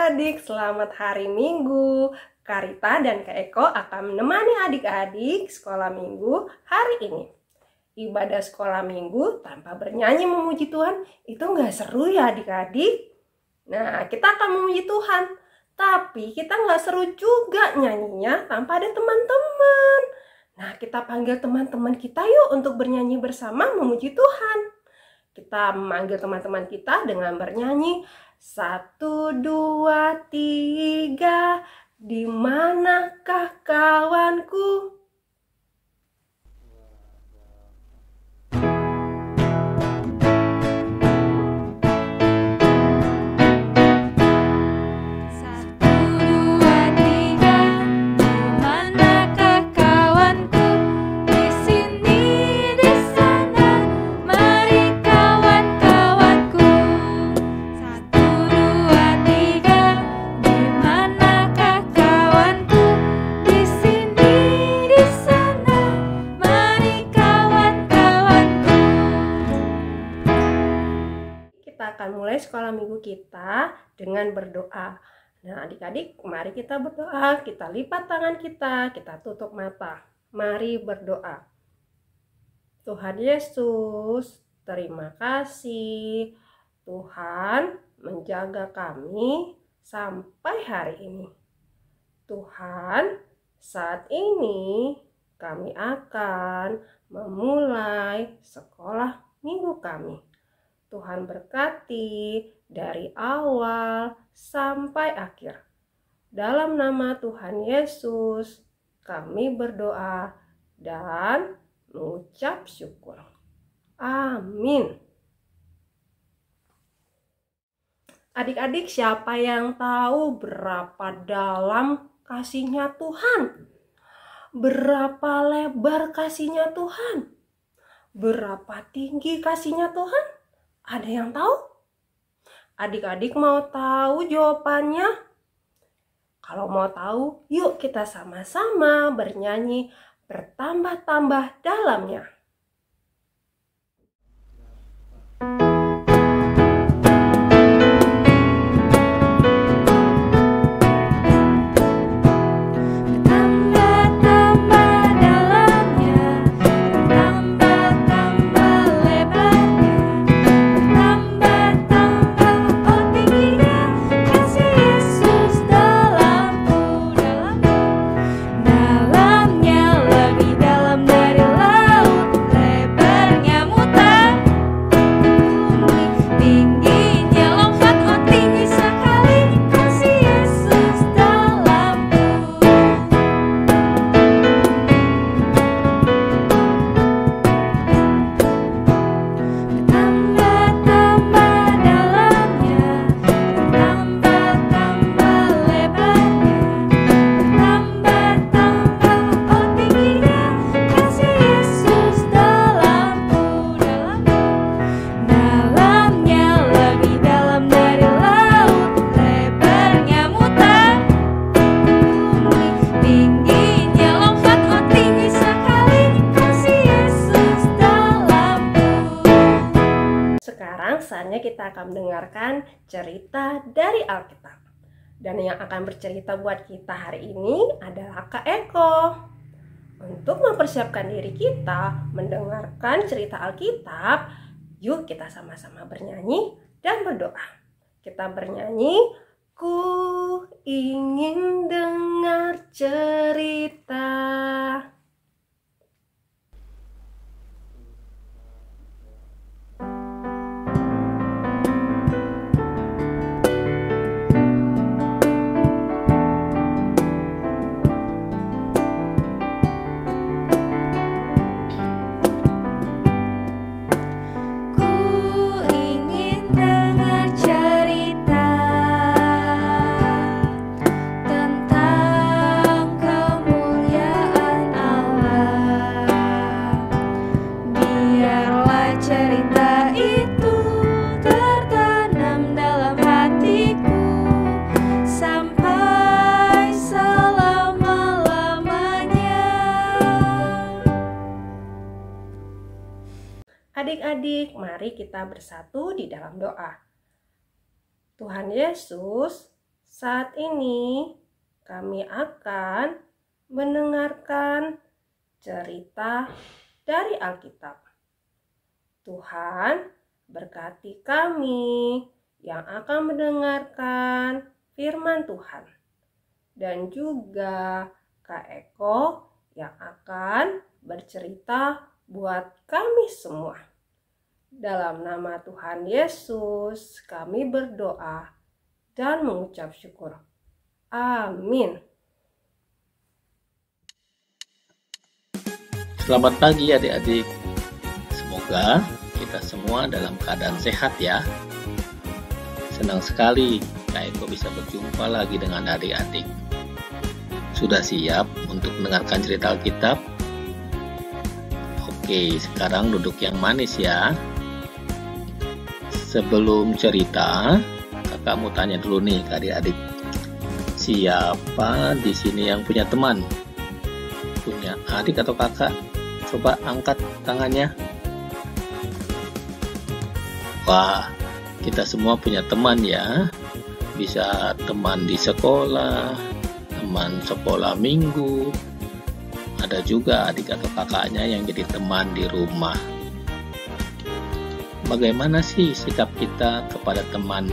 adik-adik, selamat hari Minggu. Karita dan Kak Eko akan menemani adik-adik sekolah minggu hari ini. Ibadah sekolah minggu tanpa bernyanyi memuji Tuhan, itu nggak seru ya adik-adik? Nah, kita akan memuji Tuhan, tapi kita nggak seru juga nyanyinya tanpa ada teman-teman. Nah, kita panggil teman-teman kita yuk untuk bernyanyi bersama memuji Tuhan. Kita memanggil teman-teman kita dengan bernyanyi 1, 2, 3, di manakah kawanku? Kita akan mulai sekolah minggu kita dengan berdoa. Nah, adik-adik, mari kita berdoa. Kita lipat tangan kita tutup mata. Mari berdoa. Tuhan Yesus, terima kasih. Tuhan menjaga kami sampai hari ini. Tuhan, saat ini kami akan memulai sekolah minggu kami. Tuhan berkati dari awal sampai akhir. Dalam nama Tuhan Yesus, kami berdoa dan mengucap syukur. Amin. Adik-adik, siapa yang tahu berapa dalam kasih-Nya Tuhan? Berapa lebar kasih-Nya Tuhan? Berapa tinggi kasih-Nya Tuhan? Ada yang tahu? Adik-adik mau tahu jawabannya? Kalau mau tahu, yuk kita sama-sama bernyanyi bertambah-tambah dalamnya. Sekarang saatnya kita akan mendengarkan cerita dari Alkitab. Dan yang akan bercerita buat kita hari ini adalah Kak Eko. Untuk mempersiapkan diri kita mendengarkan cerita Alkitab, yuk kita sama-sama bernyanyi dan berdoa. Kita bernyanyi, ku ingin dengar cerita. Adik-adik, mari kita bersatu di dalam doa. Tuhan Yesus, Saat ini kami akan mendengarkan cerita dari Alkitab. Tuhan berkati kami yang akan mendengarkan firman Tuhan. Dan juga Kak Eko yang akan bercerita buat kami semua. Dalam nama Tuhan Yesus kami berdoa dan mengucap syukur. Amin. Selamat pagi adik-adik. Semoga kita semua dalam keadaan sehat ya. Senang sekali Kak Eko bisa berjumpa lagi dengan adik-adik. Sudah siap untuk mendengarkan cerita Alkitab? Oke, sekarang duduk yang manis ya. Sebelum cerita, kakak mau tanya dulu nih ke adik-adik. Siapa di sini yang punya teman? Punya adik atau kakak? Coba angkat tangannya. Wah, kita semua punya teman ya. Bisa teman di sekolah, teman sekolah minggu. Ada juga adik atau kakaknya yang jadi teman di rumah. Bagaimana sih sikap kita kepada teman?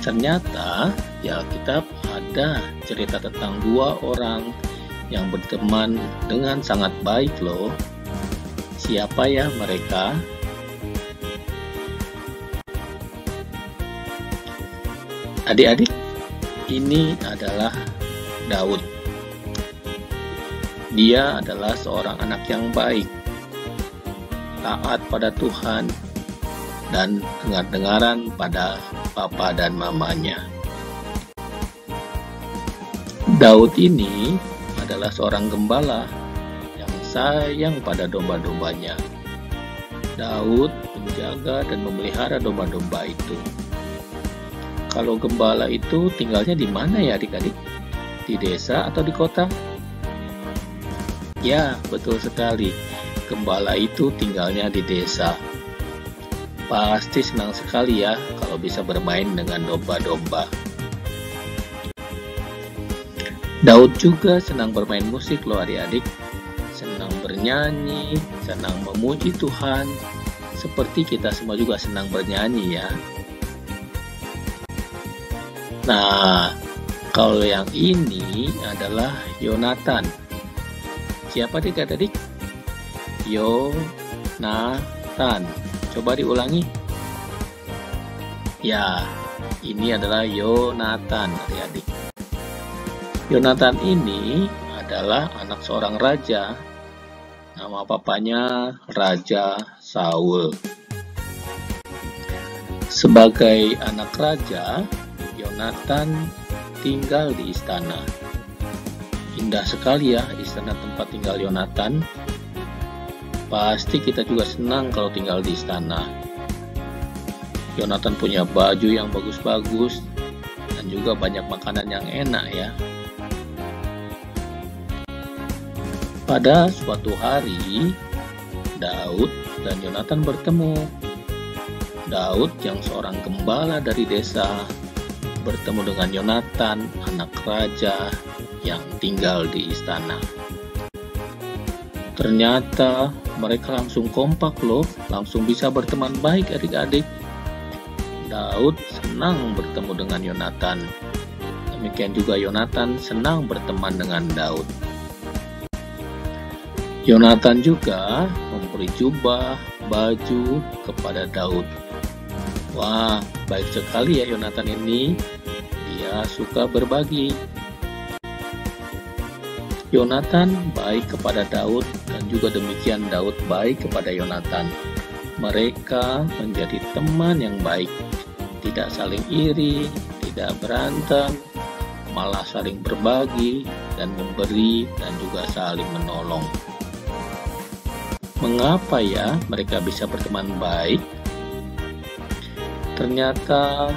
Ternyata di Alkitab ada cerita tentang dua orang yang berteman dengan sangat baik loh. Siapa ya mereka? Adik-adik, ini adalah Daud. Dia adalah seorang anak yang baik, taat pada Tuhan, dan dengar-dengaran pada papa dan mamanya. Daud ini adalah seorang gembala yang sayang pada domba-dombanya. Daud menjaga dan memelihara domba-domba itu. Kalau gembala itu tinggalnya di mana ya adik-adik? Di desa atau di kota? Ya, betul sekali. Gembala itu tinggalnya di desa. Pasti senang sekali ya kalau bisa bermain dengan domba-domba. Daud juga senang bermain musik loh adik-adik. Senang bernyanyi, senang memuji Tuhan. Seperti kita semua juga senang bernyanyi ya. Nah, kalau yang ini adalah Yonatan. Siapa adik-adik? Yonatan. Coba diulangi. Ya, ini adalah Yonatan adik-adik. Yonatan ini adalah anak seorang raja. Nama papanya Raja Saul. Sebagai anak raja, Yonatan tinggal di istana. Indah sekali ya istana tempat tinggal Yonatan. Pasti kita juga senang kalau tinggal di istana. Yonatan punya baju yang bagus-bagus dan juga banyak makanan yang enak ya. Pada suatu hari, Daud dan Yonatan bertemu. Daud yang seorang gembala dari desa bertemu dengan Yonatan, anak raja yang tinggal di istana. Ternyata mereka langsung kompak loh, langsung bisa berteman baik adik-adik. Daud senang bertemu dengan Yonatan. Demikian juga Yonatan senang berteman dengan Daud. Yonatan juga memberi jubah, baju kepada Daud. Wah, baik sekali ya Yonatan ini. Dia suka berbagi. Yonatan baik kepada Daud dan juga demikian Daud baik kepada Yonatan. Mereka menjadi teman yang baik. Tidak saling iri, tidak berantem, malah saling berbagi dan memberi dan juga saling menolong. Mengapa ya mereka bisa berteman baik? Ternyata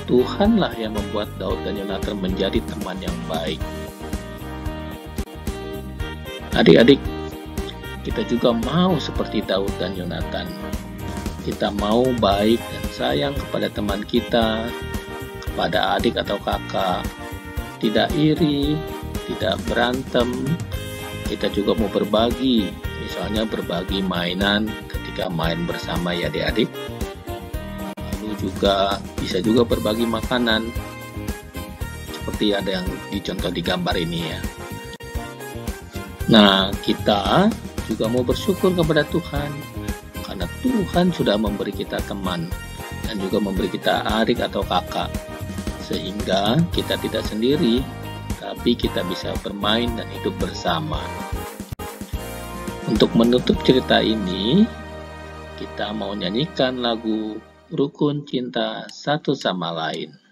Tuhanlah yang membuat Daud dan Yonatan menjadi teman yang baik. Adik-adik, kita juga mau seperti Daud dan Yonatan. Kita mau baik dan sayang kepada teman kita, pada adik atau kakak, tidak iri, tidak berantem. Kita juga mau berbagi, misalnya berbagi mainan ketika main bersama ya adik-adik. Lalu juga bisa juga berbagi makanan, seperti ada yang dicontoh di gambar ini ya. Nah, kita juga mau bersyukur kepada Tuhan, karena Tuhan sudah memberi kita teman, dan juga memberi kita adik atau kakak, sehingga kita tidak sendiri, tapi kita bisa bermain dan hidup bersama. Untuk menutup cerita ini, kita mau nyanyikan lagu Rukun Cinta Satu Sama Lain.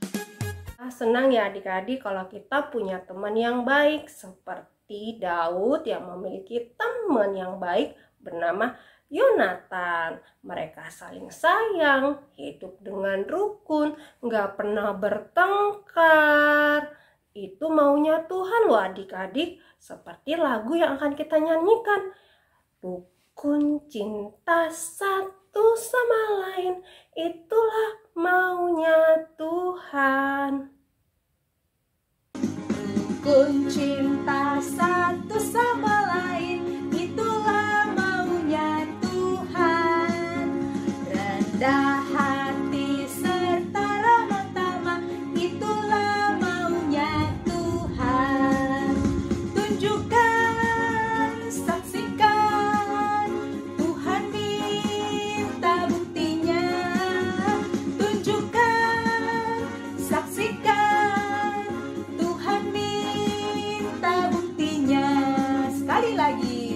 Senang ya adik-adik kalau kita punya teman yang baik, seperti Daud yang memiliki teman yang baik bernama Yonatan. Mereka saling sayang, hidup dengan rukun, gak pernah bertengkar. Itu maunya Tuhan loh adik-adik, seperti lagu yang akan kita nyanyikan. Rukun cinta satu sama lain, itulah maunya Tuhan. Rukun cinta satu sama lain, itulah maunya Tuhan. Rendah hati serta ramah tamah, itulah maunya Tuhan. Tunjukkan, saksikan, Tuhan minta buktinya. Tunjukkan, saksikan, Tuhan minta buktinya. Sekali lagi.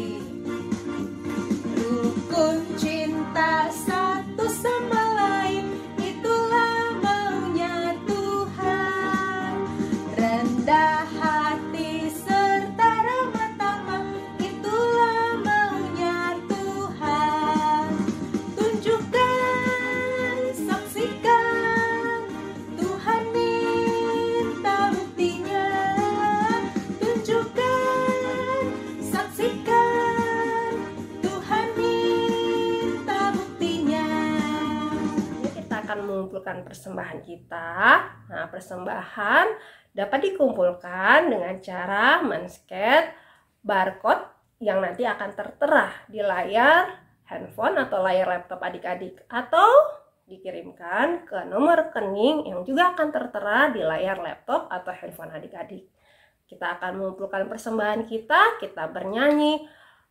Rukun cinta satu sama lain, itulah maunya Tuhan. Rendah hati serta ramah tamah, itulah maunya Tuhan. Tunjukkan, saksikan, Tuhan minta buktinya. Tunjukkan, saksikan, Tuhan minta buktinya. Yuk kita akan mengumpulkan persembahan kita. Nah, persembahan dapat dikumpulkan dengan cara men-scan barcode yang nanti akan tertera di layar handphone atau layar laptop adik-adik, atau dikirimkan ke nomor rekening yang juga akan tertera di layar laptop atau handphone adik-adik. Kita akan mengumpulkan persembahan kita bernyanyi,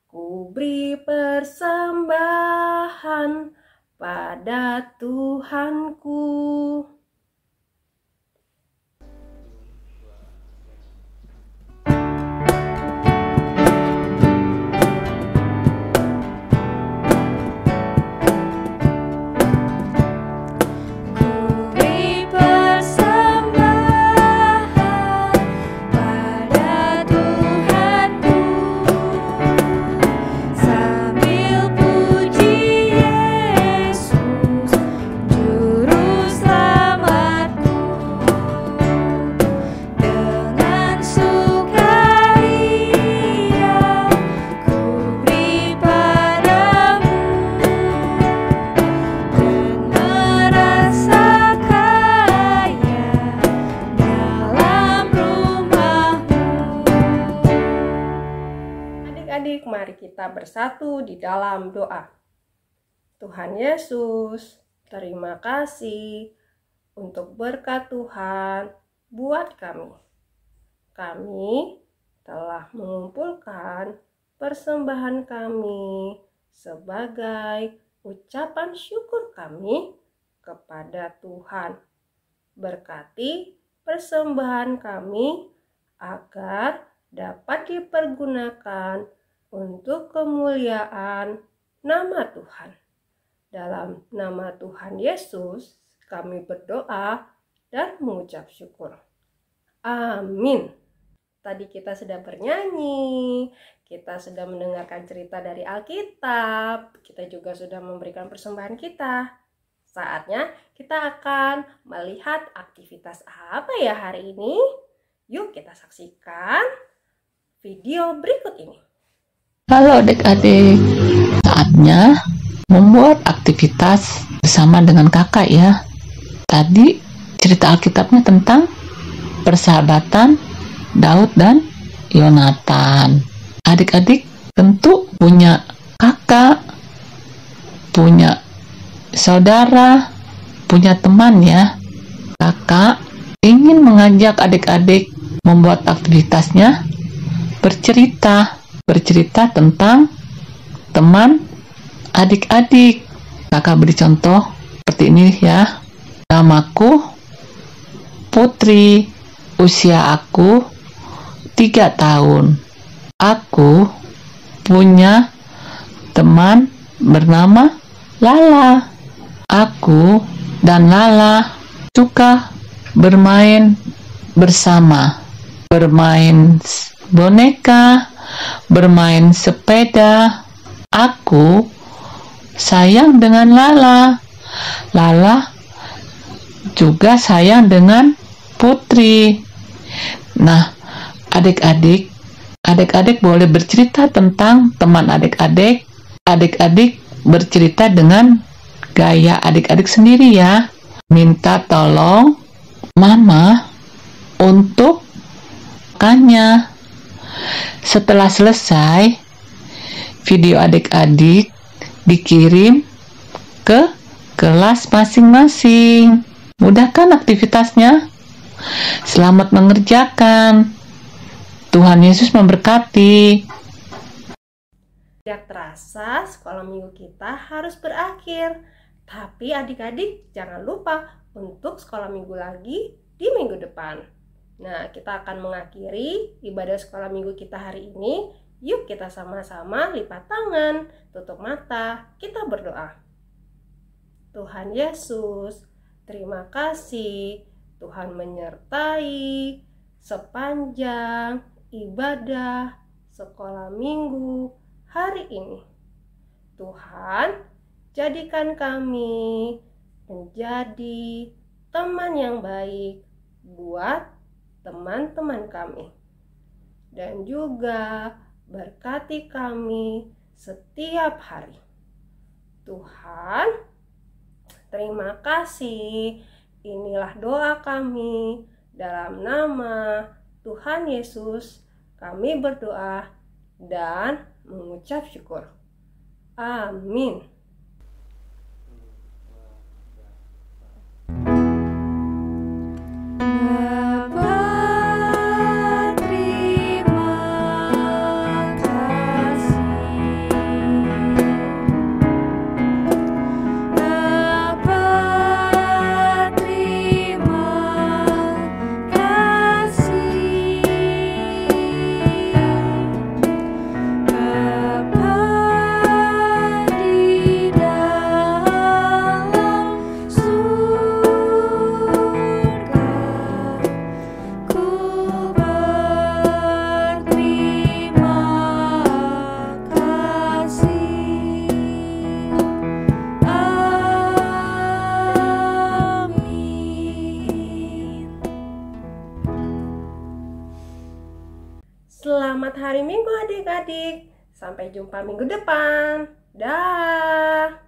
ku beri persembahan pada Tuhanku. Adik-adik, mari kita bersatu di dalam doa. Tuhan Yesus, terima kasih untuk berkat Tuhan buat kami. Kami telah mengumpulkan persembahan kami sebagai ucapan syukur kami kepada Tuhan. Berkati persembahan kami agar dapat dipergunakan untuk kemuliaan nama Tuhan. Dalam nama Tuhan Yesus, kami berdoa dan mengucap syukur. Amin. Tadi kita sudah bernyanyi, kita sudah mendengarkan cerita dari Alkitab, kita juga sudah memberikan persembahan kita. Saatnya kita akan melihat aktivitas apa ya hari ini. Yuk kita saksikan video berikut ini. Halo adik-adik, saatnya membuat aktivitas bersama dengan kakak ya. Tadi cerita Alkitabnya tentang persahabatan Daud dan Yonatan. Adik-adik tentu punya kakak, punya saudara, punya teman ya. Kakak ingin mengajak adik-adik membuat aktivitasnya bercerita tentang teman adik-adik. Kakak beri contoh seperti ini ya. Namaku Putri, usia aku 3 tahun. Aku punya teman bernama Lala. Aku dan Lala suka bermain bersama, bermain boneka, bermain sepeda. Aku sayang dengan Lala. Lala juga sayang dengan Putri. Nah, adik-adik boleh bercerita tentang teman adik-adik. Adik-adik bercerita dengan gaya adik-adik sendiri ya. Minta tolong mama untuk makannya. Setelah selesai, video adik-adik dikirim ke kelas masing-masing. Mudah kan aktivitasnya? Selamat mengerjakan. Tuhan Yesus memberkati. Tidak terasa sekolah minggu kita harus berakhir. Tapi adik-adik jangan lupa untuk sekolah minggu lagi di minggu depan. Nah, kita akan mengakhiri ibadah sekolah minggu kita hari ini. Yuk kita sama-sama lipat tangan, tutup mata, kita berdoa. Tuhan Yesus, terima kasih Tuhan menyertai sepanjang ibadah sekolah minggu hari ini. Tuhan, jadikan kami menjadi teman yang baik buat teman-teman kami. Dan juga berkati kami setiap hari. Tuhan, terima kasih. Inilah doa kami dalam nama Tuhan Yesus. Kami berdoa dan mengucap syukur. Amin. Selamat hari Minggu adik-adik. Sampai jumpa minggu depan. Dah.